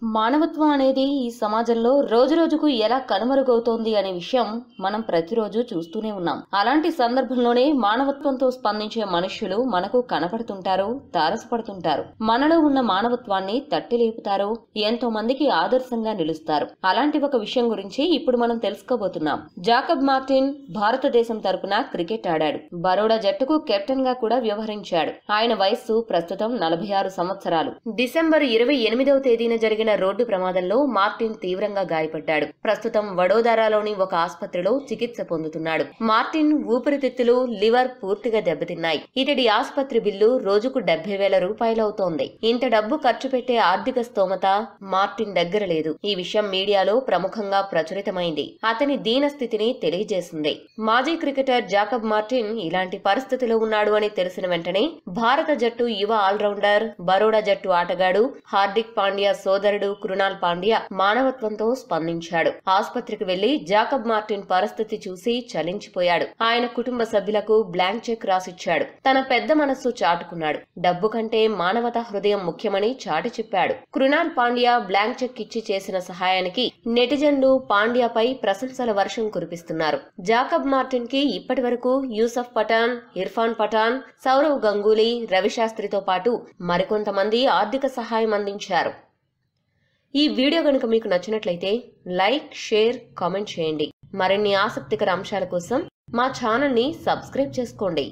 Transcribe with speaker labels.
Speaker 1: మానవత్వం అనేది ఈ సమాజంలో రోజురోజుకు ఎలా కనుమరుగవుతోంది అనే విషయం మనం ప్రతిరోజు చూస్తూనే ఉన్నాం. అలాంటి సందర్భంలోనే మానవత్వంతో స్పందించే మనుష్యులు మనకు కనపడుతుంటారు, తారసపడుతుంటారు. మనలో ఉన్న మానవత్వాన్ని తట్టి లేపుతారు, ఎంతో మందికి ఆదర్శంగా నిలుస్తారు. అలాంటి ఒక విషయం గురించి ఇప్పుడు మనం తెలుసుకోబోతున్నాం. జాకబ్ మార్టిన్ భారతదేశం తరపున క్రికెట్ ఆడాడు. బరోడా జట్టుకు కెప్టెన్ గా కూడా వ్యవహరించాడు. ఆయన వయస్సు ప్రస్తుతం 46 సంవత్సరాలు. డిసెంబర్ 28వ తేదీన జరిగిన రోడ్డు ప్రమాదంలో మార్టిన్ తీవ్రంగా గాయపడ్డాడు. ప్రస్తుతం వడోదరాలోని ఒక ఆసుపత్రిలో చికిత్స పొందుతున్నాడు. మార్టిన్ ఊపిరితిత్తులు, లివర్ పూర్తిగా దెబ్బతిన్నాయి. ఇతడి ఆసుపత్రి బిల్లు రోజుకు 70,000 రూపాయలవుతోంది. ఇంత డబ్బు ఖర్చు పెట్టే ఆర్థిక స్తోమత మార్టిన్ దగ్గర లేదు. ఈ విషయం మీడియాలో ప్రముఖంగా ప్రచురితమైంది. అతని దీనస్థితిని తెలియజేసింది. మాజీ క్రికెటర్ జాకబ్ మార్టిన్ ఇలాంటి పరిస్థితిలో ఉన్నాడు అని తెలిసిన వెంటనే భారత జట్టు యువ ఆల్రౌండర్, బరోడా జట్టు ఆటగాడు హార్దిక్ పాండ్యా సోదరుడు కృణాల్ పాండ్యా మానవత్వంతో స్పందించాడు. ఆసుపత్రికి వెళ్లి జాకబ్ మార్టిన్ పరిస్థితి చూసి చలించిపోయాడు. ఆయన కుటుంబ సభ్యులకు బ్లాంక్ చెక్ రాసిచ్చాడు. తన పెద్ద మనస్సు చాటుకున్నాడు. డబ్బు కంటే మానవత హృదయం ముఖ్యమని చాటి చెప్పాడు. కృణాల్ పాండ్యా బ్లాంక్ చెక్ ఇచ్చి చేసిన సహాయానికి నెటిజన్లు పాండ్యాపై ప్రశంసల వర్షం కురిపిస్తున్నారు. జాకబ్ మార్టిన్ కి ఇప్పటి వరకు యూసఫ్ పఠాన్, ఇర్ఫాన్ పఠాన్, సౌరవ్ గంగూలీ, రవిశాస్త్రితో పాటు మరికొంతమంది ఆర్థిక సహాయం అందించారు. ఈ వీడియో గనుక మీకు నచ్చినట్లయితే లైక్, షేర్, కామెంట్ చేయండి. మరిన్ని ఆసక్తికర అంశాల కోసం మా ఛానల్ ని సబ్స్క్రైబ్ చేసుకోండి.